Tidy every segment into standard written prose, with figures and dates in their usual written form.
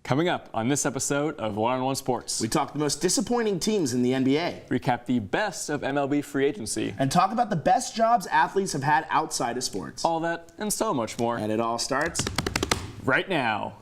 Coming up on this episode of One-on-One Sports, we talk the most disappointing teams in the NBA, recap the best of MLB free agency, and talk about the best jobs athletes have had outside of sports. All that and so much more. And it all starts right now.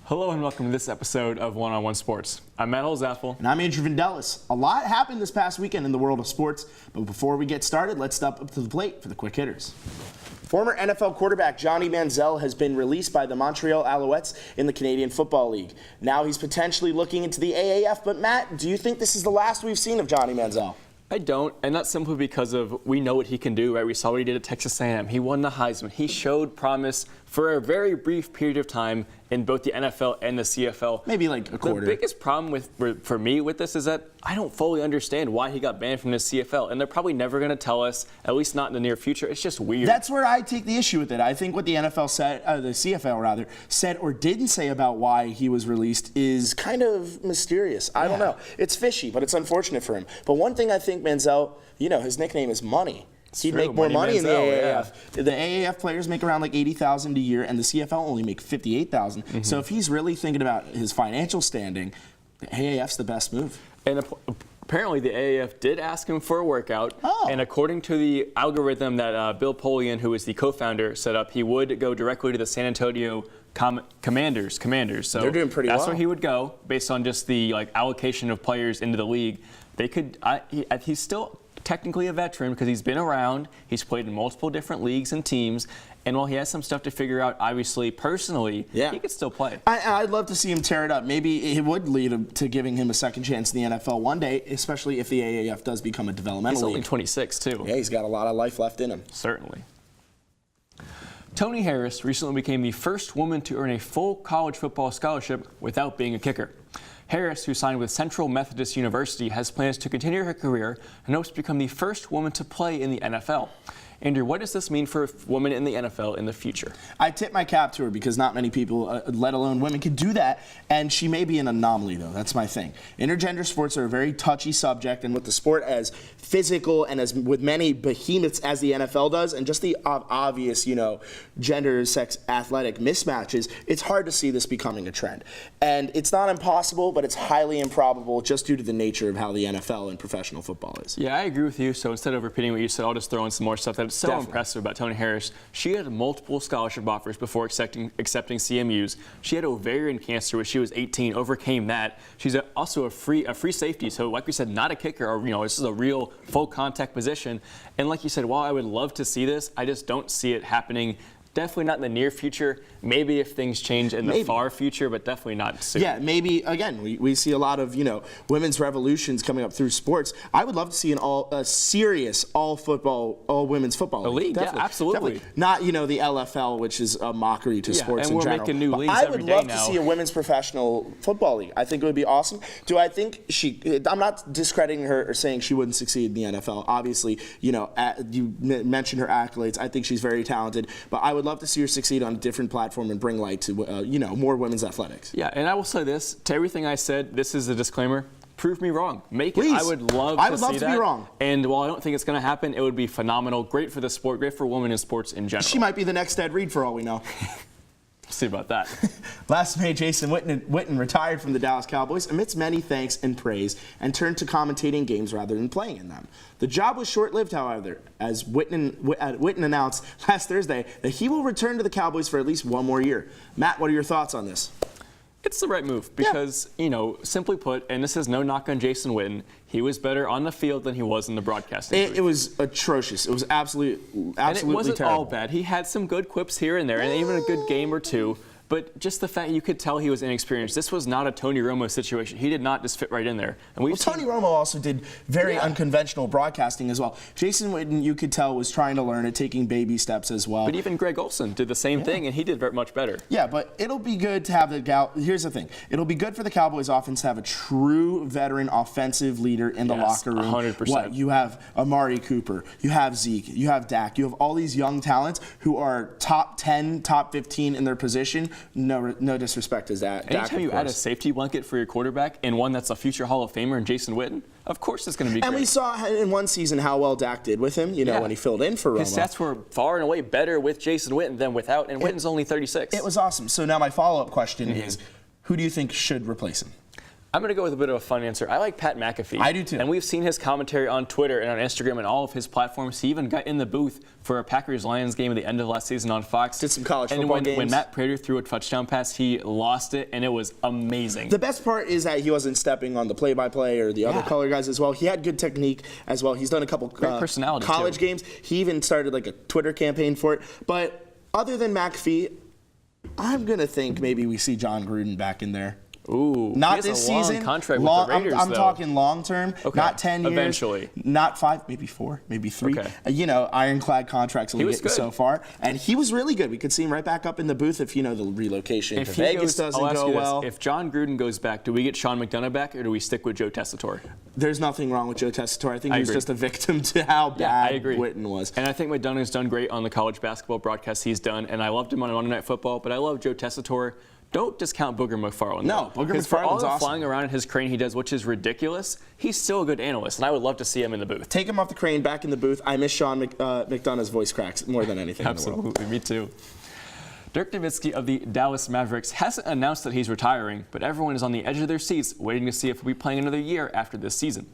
Hello and welcome to this episode of One-on-One Sports. I'm Matt Holzapfel. And I'm Andrew Vendelis. A lot happened this past weekend in the world of sports, but before we get started, let's step up to the plate for the quick hitters. Former NFL quarterback Johnny Manziel has been released by the Montreal Alouettes in the Canadian Football League. Now he's potentially looking into the AAF, but Matt, do you think this is the last we've seen of Johnny Manziel? I don't, and that's simply because of we know what he can do, right? We saw what he did at Texas A&M. He won the Heisman. He showed promise for a very brief period of time in both the NFL and the CFL. Maybe like a quarter. The biggest problem for me with this is that I don't fully understand why he got banned from the CFL, and they're probably never going to tell us, at least not in the near future. It's just weird. That's where I take the issue with it. I think what the NFL said, the CFL rather, said or didn't say about why he was released is kind of mysterious. I don't know. It's fishy, but it's unfortunate for him. But one thing I think Manziel, his nickname is Money. He'd make more money in the AAF. Yeah. The AAF players make around like $80,000 a year, and the CFL only make $58,000. Mm-hmm. So if he's really thinking about his financial standing, the AAF's the best move. And apparently the AAF did ask him for a workout. Oh. And according to the algorithm that Bill Polian, who is the co-founder, set up, he would go directly to the San Antonio Commanders. So they're doing pretty well. That's where he would go based on just the allocation of players into the league. They could. He's still technically a veteran because he's been around. He's played in multiple different leagues and teams. And while he has some stuff to figure out, obviously, personally, he could still play. I'd love to see him tear it up. Maybe it would lead to giving him a second chance in the NFL one day, especially if the AAF does become a developmental league. He's only 26, too. Yeah, he's got a lot of life left in him. Certainly. Tony Harris recently became the first woman to earn a full college football scholarship without being a kicker. Harris, who signed with Central Methodist University, has plans to continue her career and hopes to become the first woman to play in the NFL. Andrew, what does this mean for women in the NFL in the future? I tip my cap to her because not many people, let alone women, can do that, and she may be an anomaly, though. That's my thing. Intergender sports are a very touchy subject, and with the sport as physical and as with many behemoths as the NFL does, and just the obvious, gender, sex, athletic mismatches, it's hard to see this becoming a trend. And it's not impossible, but it's highly improbable just due to the nature of how the NFL and professional football is. Yeah, I agree with you. So instead of repeating what you said, I'll just throw in some more stuff that's so impressive about Tony Harris. She had multiple scholarship offers before accepting CMUs. She had ovarian cancer when she was 18, overcame that. She's also a free safety. So like we said, not a kicker, or this is a real full contact position. And like you said, while I would love to see this, I just don't see it happening. Definitely not in the near future. Maybe if things change in the far future, but definitely not soon. Yeah, maybe, again, we see a lot of, women's revolutions coming up through sports. I would love to see a serious all-football, all-women's football league. Definitely, yeah, absolutely. Definitely. Not, the LFL, which is a mockery to sports in general. And we're making new leagues every day now. I would love to see a women's professional football league. I think it would be awesome. Do I think I'm not discrediting her or saying she wouldn't succeed in the NFL. Obviously, you mentioned her accolades. I think she's very talented. But I would love to see her succeed on a different platform and bring light to, more women's athletics. Yeah, and I will say this, to everything I said, this is a disclaimer. Prove me wrong. Make Please. it. I would love to see that. Be wrong. And while I don't think it's going to happen, it would be phenomenal. Great for the sport. Great for women in sports in general. She might be the next Ed Reed for all we know. See about that. Last May, Jason Witten retired from the Dallas Cowboys amidst many thanks and praise and turned to commentating games rather than playing in them. The job was short-lived, however, as Witten announced last Thursday that he will return to the Cowboys for at least one more year. Matt, what are your thoughts on this? It's the right move because, simply put, and this is no knock on Jason Witten, he was better on the field than he was in the broadcasting booth. It was atrocious. It was absolutely and it wasn't terrible. all bad. He had some good quips here and there, and even a good game or two. but just the fact you could tell he was inexperienced. This was not a Tony Romo situation. He did not just fit right in there. And Tony Romo also did very unconventional broadcasting as well. Jason Witten, you could tell, was trying to learn it, taking baby steps as well. But even Greg Olsen did the same thing, and he did very much better. Yeah, but it'll be good to have here's the thing. It'll be good for the Cowboys offense to have a true veteran offensive leader in the locker room. 100%. What, you have Amari Cooper, you have Zeke, you have Dak, you have all these young talents who are top 10, top 15 in their position. No disrespect to that. Anytime you add a safety blanket for your quarterback and one that's a future Hall of Famer in Jason Witten, of course it's going to be great. And we saw in one season how well Dak did with him, when he filled in for Romo. His stats were far and away better with Jason Witten than without, and Witten's only 36. It was awesome. So now my follow-up question is, who do you think should replace him? I'm going to go with a bit of a fun answer. I like Pat McAfee. I do too. And we've seen his commentary on Twitter and on Instagram and all of his platforms. He even got in the booth for a Packers-Lions game at the end of last season on Fox. Did some college football games. When Matt Prater threw a touchdown pass, he lost it, and it was amazing. The best part is that he wasn't stepping on the play-by-play or the other color guys as well. He had good technique as well. He's done a couple personality college too. games. He even started like a Twitter campaign for it. But other than McAfee, I'm going to think maybe we see John Gruden back in there. Ooh, not this season. Contract with the Raiders, I'm talking long term, not 10 years. Eventually. Not 5, maybe 4, maybe 3. Okay. Ironclad contracts we get so far. And he was really good. We could see him right back up in the booth if, the relocation to Vegas doesn't go well. If John Gruden goes back, do we get Sean McDonough back, or do we stick with Joe Tessitore? There's nothing wrong with Joe Tessitore. I think he was just a victim to how bad Witten was. And I think McDonough's done great on the college basketball broadcasts he's done, and I loved him on Monday Night Football, but I love Joe Tessitore. Don't discount Booger McFarland. No, Booger McFarland's for all the awesome. flying around in his crane he does, which is ridiculous, he's still a good analyst, and I would love to see him in the booth. Take him off the crane, back in the booth. I miss Sean McDonough's voice cracks more than anything in the world. Absolutely, me too. Dirk Nowitzki of the Dallas Mavericks hasn't announced that he's retiring, but everyone is on the edge of their seats waiting to see if he'll be playing another year after this season.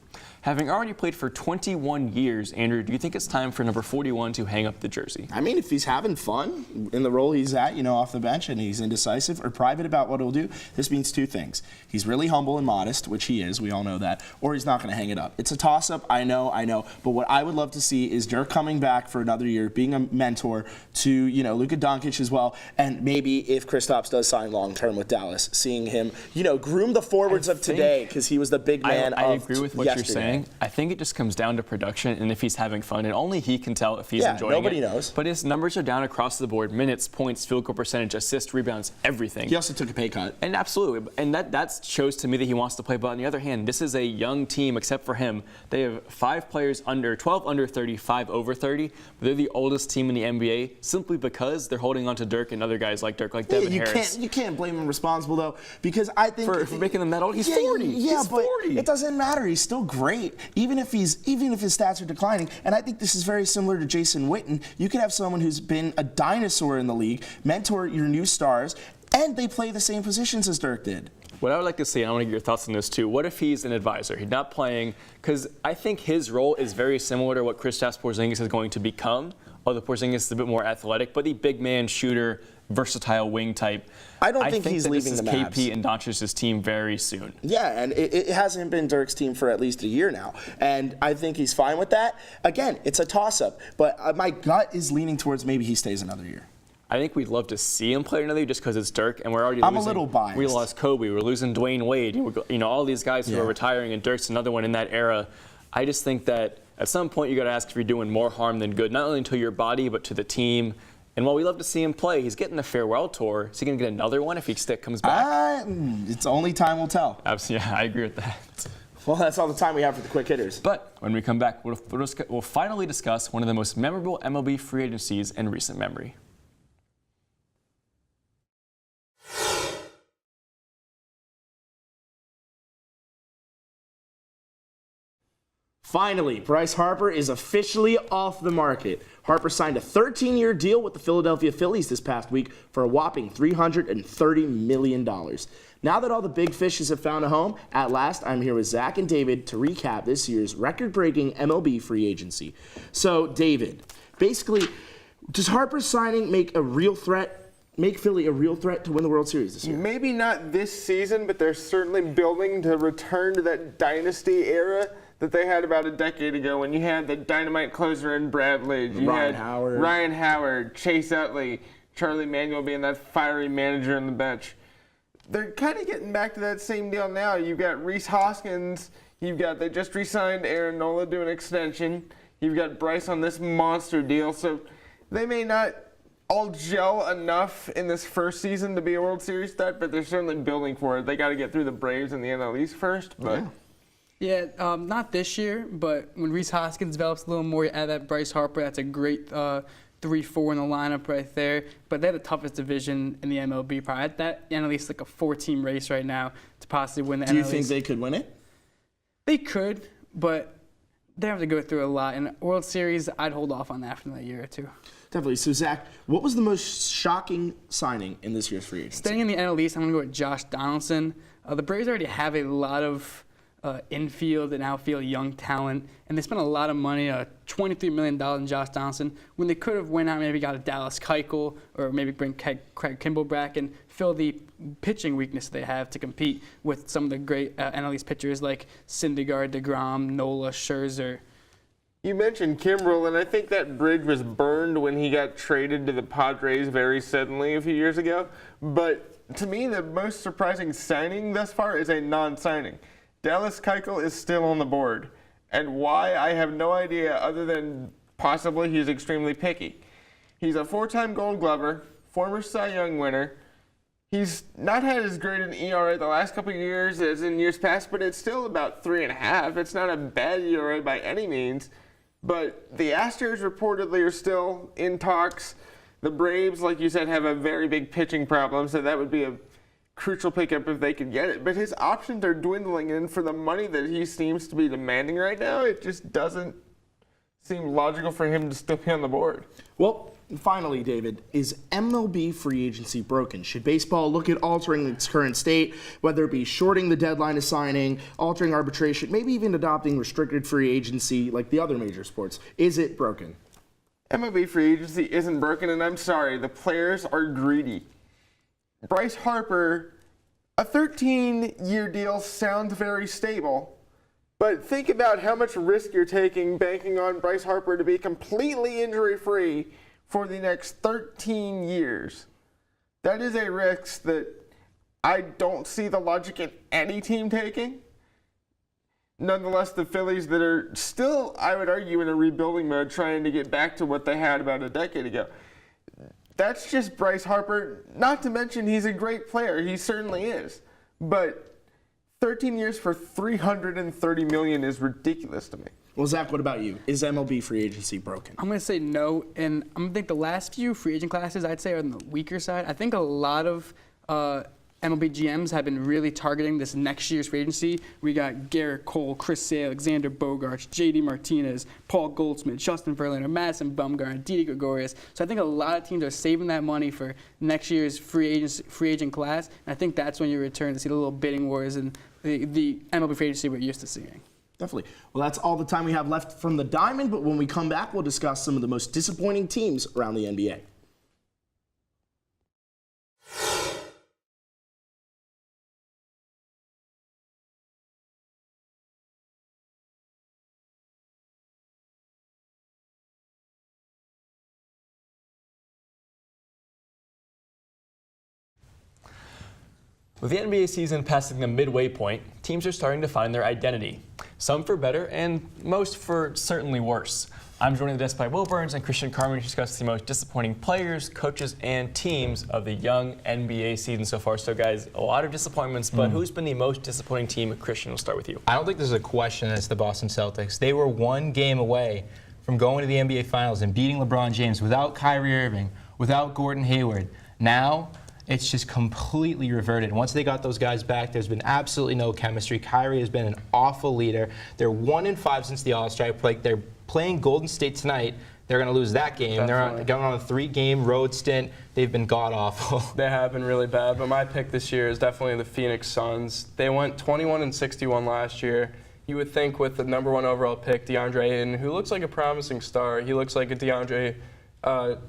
Having already played for 21 years, Andrew, do you think it's time for number 41 to hang up the jersey? I mean, if he's having fun in the role he's at, off the bench, and he's indecisive or private about what he'll do, this means two things. He's really humble and modest, which he is, we all know that, or he's not going to hang it up. It's a toss-up, I know, but what I would love to see is Dirk coming back for another year, being a mentor to, Luka Doncic as well, and maybe if Kristaps does sign long-term with Dallas, seeing him, groom the forwards of today, because he was the big man I agree with what yesterday. you're saying. I think it just comes down to production and if he's having fun, and only he can tell if he's enjoying it. Nobody knows. But his numbers are down across the board: minutes, points, field goal percentage, assists, rebounds, everything. He also took a pay cut. And absolutely, and that shows to me that he wants to play. But on the other hand, this is a young team, except for him. They have 5 players 12 under 30, 5 over 30. But they're the oldest team in the NBA simply because they're holding on to Dirk and other guys like Dirk, like Devin Harris. You can't blame him responsible though, because I think for making them that old. He's 40. Yeah, he's but 40. It doesn't matter. He's still great, even if his stats are declining. And I think this is very similar to Jason Witten. You could have someone who's been a dinosaur in the league, mentor your new stars, and they play the same positions as Dirk did. What I would like to see, and I want to get your thoughts on this too, what if he's an advisor? He's not playing, because I think his role is very similar to what Kristaps Porzingis is going to become, although Porzingis is a bit more athletic, but the big man shooter, versatile wing type. I think he's leaving the Mavs. KP and Doncic's team very soon. Yeah, and it hasn't been Dirk's team for at least a year now, and I think he's fine with that. Again, it's a toss-up, but my gut is leaning towards maybe he stays another year. I think we'd love to see him play another year just because it's Dirk, and we're already losing. I'm a little biased. We lost Kobe. We're losing Dwayne Wade. All these guys who are retiring, and Dirk's another one in that era. I just think that at some point you got to ask if you're doing more harm than good, not only to your body but to the team. And while we love to see him play, he's getting a farewell tour. Is he going to get another one if he comes back? It's only time will tell. Absolutely, yeah, I agree with that. Well, that's all the time we have for the quick hitters. But when we come back, we'll finally discuss one of the most memorable MLB free agencies in recent memory. Finally, Bryce Harper is officially off the market. Harper signed a 13-year deal with the Philadelphia Phillies this past week for a whopping $330 million. Now that all the big fishes have found a home, at last I'm here with Zach and David to recap this year's record-breaking MLB free agency. So, David, basically, does Harper's signing make Philly a real threat to win the World Series this year? Maybe not this season, but they're certainly building to return to that dynasty era that they had about a decade ago when you had the dynamite closer in Brad Lidge. You Ryan had Howard. Ryan Howard, Chase Utley, Charlie Manuel being that fiery manager on the bench. They're kind of getting back to that same deal now. You've got Reese Hoskins. They just re-signed Aaron Nola to an extension. You've got Bryce on this monster deal. So they may not all gel enough in this first season to be a World Series threat, but they're certainly building for it. They got to get through the Braves and the NL East first. But yeah, not this year, but when Reese Hoskins develops a little more, you add that Bryce Harper. That's a great 3-4 in the lineup right there. But they have the toughest division in the MLB. Probably that NL East like a 4-team race right now to possibly win the NL East. Do you think they could win it? They could, but they have to go through a lot. In World Series, I'd hold off on that for another year or two. Definitely. So, Zach, what was the most shocking signing in this year's free agency? Staying in the NL East, I'm going to go with Josh Donaldson. The Braves already have a lot of infield and outfield young talent, and they spent a lot of money, $23 million in Josh Donaldson, when they could have went out and maybe got a Dallas Keuchel or maybe bring Craig Kimbrell back and fill the pitching weakness they have to compete with some of the great NL East pitchers like Syndergaard, DeGrom, Nola, Scherzer. you mentioned Kimbrell, and I think that bridge was burned when he got traded to the Padres very suddenly a few years ago. But to me, the most surprising signing thus far is a non-signing. Dallas Keuchel is still on the board. And why, I have no idea, other than possibly he's extremely picky. He's a 4-time Gold Glover, former Cy Young winner. He's not had as great an ERA the last couple of years as in years past, but it's still about 3.5. It's not a bad ERA by any means. But the Astros reportedly are still in talks. The Braves, like you said, have a very big pitching problem, so that would be a crucial pickup if they could get it. But his options are dwindling, and for the money that he seems to be demanding right now, it just doesn't seem logical for him to still be on the board. Well, finally, David, is MLB free agency broken? Should baseball look at altering its current state, whether it be shorting the deadline of signing, altering arbitration, maybe even adopting restricted free agency like the other major sports? Is it broken? MLB free agency isn't broken, and I'm sorry, the players are greedy. Bryce Harper, a 13-year deal sounds very stable, but think about how much risk you're taking banking on Bryce Harper to be completely injury-free for the next 13 years. That is a risk that I don't see the logic in any team taking. Nonetheless, the Phillies that are still, I would argue, in a rebuilding mode, trying to get back to what they had about a decade ago. That's just Bryce Harper. Not to mention he's a great player. He certainly is. But 13 years for $330 million is ridiculous to me. Well, Zach, what about you? Is MLB free agency broken? I'm going to say no, and I'm going to think the last few free agent classes I'd say are on the weaker side. I think a lot of MLB GMs have been really targeting this next year's free agency. We got Garrett Cole, Chris Sale, Alexander Bogaerts, J.D. Martinez, Paul Goldschmidt, Justin Verlander, Madison Bumgarner, Didi Gregorius. So I think a lot of teams are saving that money for next year's free agent class, and I think that's when you return to see the little bidding wars and the MLB free agency we're used to seeing. Definitely. Well, that's all the time we have left from the Diamond, but when we come back, we'll discuss some of the most disappointing teams around the NBA. With the NBA season passing the midway point, teams are starting to find their identity. Some for better and most for certainly worse. I'm joined at the desk by Will Burns and Christian Carmen to discuss the most disappointing players, coaches, and teams of the young NBA season so far. So guys, a lot of disappointments, but who's been the most disappointing team? Christian, we'll start with you. I don't think there's a question it's the Boston Celtics. They were one game away from going to the NBA Finals and beating LeBron James without Kyrie Irving, without Gordon Hayward. Now, it's just completely reverted. Once they got those guys back, there's been absolutely no chemistry. Kyrie has been an awful leader. They're 1-5 since the All-Star break. They're playing Golden State tonight. They're going to lose that game. Definitely. They're going on a 3-game road stint. They've been god-awful. They have been really bad, but my pick this year is definitely the Phoenix Suns. They went 21-61 last year. You would think with the number 1 overall pick, DeAndre Ayton, who looks like a promising star. He looks like a DeAndre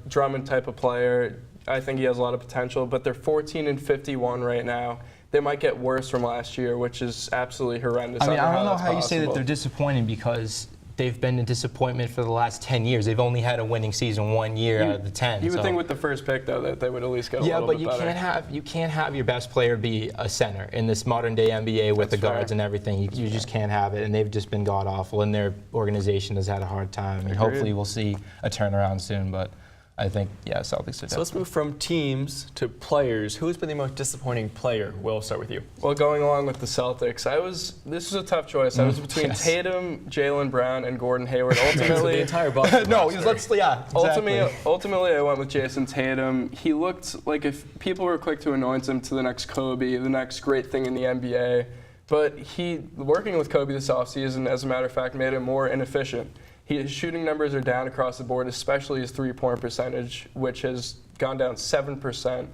Drummond type of player. I think he has a lot of potential, but they're 14-51 right now. They might get worse from last year, which is absolutely horrendous. I mean, I don't know how you say that possible. they're disappointing because they've been a disappointment for the last 10 years. They've only had a winning season 1 year out of the 10. You would think with the first pick, though, that they would at least get a little bit better. Yeah, but you can't have your best player be a center in this modern day NBA with the guards and everything. You just can't have it, and they've just been god awful, and their organization has had a hard time. And hopefully we'll see a turnaround soon, but I think, yeah, Celtics are So let's move from teams to players. Who has been the most disappointing player? We'll start with you. Well, going along with the Celtics, this was a tough choice. I was between Tatum, Jaylen Brown, and Gordon Hayward. Ultimately, the entire Boston Ultimately, I went with Jason Tatum. He looked like if people were quick to anoint him to the next Kobe, the next great thing in the NBA. But working with Kobe this offseason, as a matter of fact, made him more inefficient. His shooting numbers are down across the board, especially his three-point percentage, which has gone down 7%.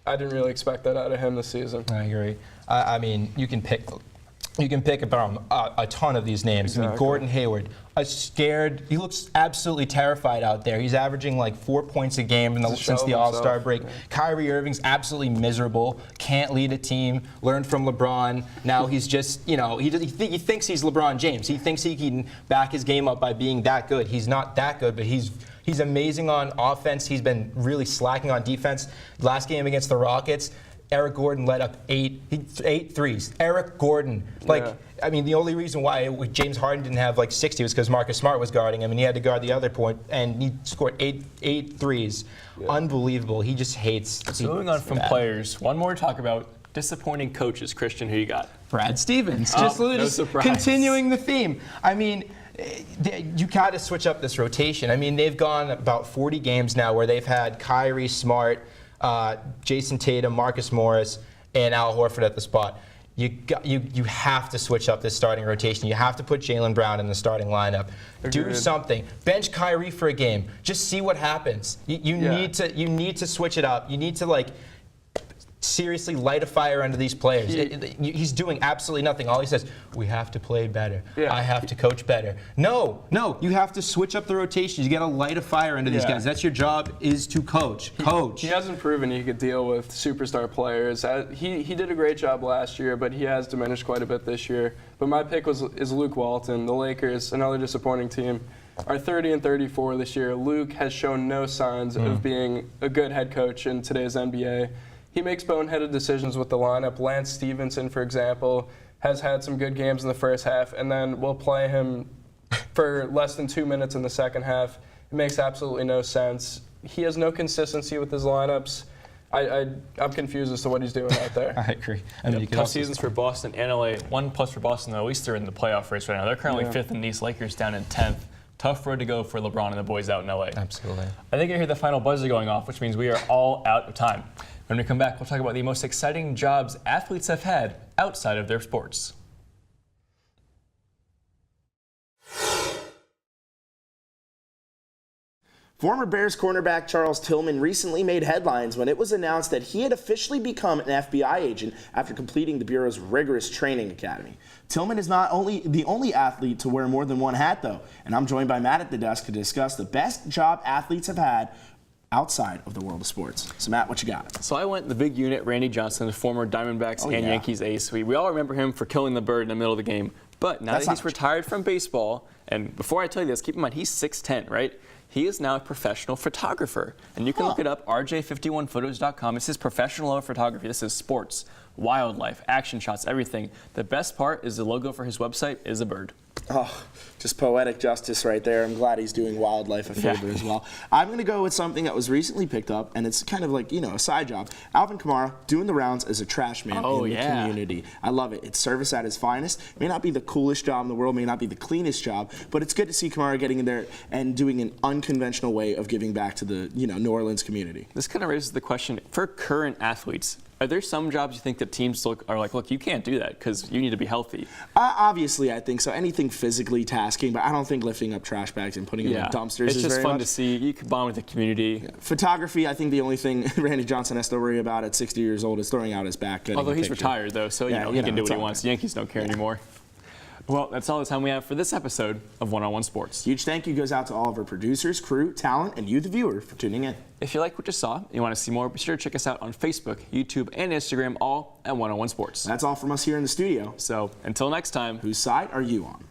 I didn't really expect that out of him this season. I agree. I mean, you can pick about a ton of these names. Exactly. I mean, Gordon Hayward, he looks absolutely terrified out there. He's averaging like 4 points a game since the All-Star break. Yeah. Kyrie Irving's absolutely miserable, can't lead a team, learned from LeBron. Now he's just, he thinks he's LeBron James. He thinks he can back his game up by being that good. He's not that good, but he's amazing on offense. He's been really slacking on defense. Last game against the Rockets, Eric Gordon let up eight threes. Eric Gordon. I mean, the only reason why James Harden didn't have like 60 was because Marcus Smart was guarding him, and he had to guard the other point, and he scored eight threes. Yeah. Unbelievable. He just hates. So moving on from players, one more to talk about disappointing coaches. Christian, who you got? Brad Stevens. No surprise. Continuing the theme. I mean, you got to switch up this rotation. I mean, they've gone about 40 games now where they've had Kyrie, Smart, Jason Tatum, Marcus Morris, and Al Horford at the spot. You have to switch up this starting rotation. You have to put Jaylen Brown in the starting lineup. Agreed. Do something. Bench Kyrie for a game. Just see what happens. You need to switch it up. You need to seriously light a fire under these players. He's doing absolutely nothing. All he says, we have to play better. Yeah. I have to coach better. No, you have to switch up the rotation. You got to light a fire under these guys. That's your job, is to coach. Coach. He hasn't proven he could deal with superstar players. He did a great job last year, but he has diminished quite a bit this year. But my pick is Luke Walton. The Lakers, another disappointing team, are 30-34 this year. Luke has shown no signs of being a good head coach in today's NBA. He makes boneheaded decisions with the lineup. Lance Stevenson, for example, has had some good games in the first half, and then we'll play him for less than 2 minutes in the second half. It makes absolutely no sense. He has no consistency with his lineups. I'm confused as to what he's doing out there. I agree. I mean, tough seasons for Boston and LA. 1+ for Boston, though. At least they're in the playoff race right now. They're currently 5th in the East. Lakers down in 10th. Tough road to go for LeBron and the boys out in LA. Absolutely. I think I hear the final buzzer going off, which means we are all out of time. When we come back, we'll talk about the most exciting jobs athletes have had outside of their sports. Former Bears cornerback Charles Tillman recently made headlines when it was announced that he had officially become an FBI agent after completing the Bureau's rigorous training academy. Tillman is not the only athlete to wear more than one hat, though, and I'm joined by Matt at the desk to discuss the best job athletes have had outside of the world of sports. So, Matt, what you got? So I went the big unit, Randy Johnson, the former Diamondbacks and Yankees ace. We all remember him for killing the bird in the middle of the game. But now that he's retired from baseball, and before I tell you this, keep in mind, he's 6'10", right? He is now a professional photographer. And you can look it up, rj51photos.com. This is professional photography. This is sports, wildlife, action shots, everything. The best part is the logo for his website is a bird. Oh, just poetic justice right there. I'm glad he's doing wildlife a favor as well. I'm going to go with something that was recently picked up, and it's kind of like, a side job. Alvin Kamara doing the rounds as a trash man in the community. I love it. It's service at its finest. It may not be the coolest job in the world, may not be the cleanest job, but it's good to see Kamara getting in there and doing an unconventional way of giving back to the, New Orleans community. This kind of raises the question, for current athletes, are there some jobs you think that teams are like, look, you can't do that because you need to be healthy? Obviously, I think so. Anything physically tasking, but I don't think lifting up trash bags and putting them in dumpsters is very much. It's just fun to see. You can bond with the community. Yeah. Photography, I think the only thing Randy Johnson has to worry about at 60 years old is throwing out his back. Although he's retired, though, so he can do what he wants. The Yankees don't care anymore. Well, that's all the time we have for this episode of One-on-One Sports. Huge thank you goes out to all of our producers, crew, talent, and you, the viewer, for tuning in. If you like what you saw and you want to see more, be sure to check us out on Facebook, YouTube, and Instagram, all at One-on-One Sports. That's all from us here in the studio. So, until next time. Whose side are you on?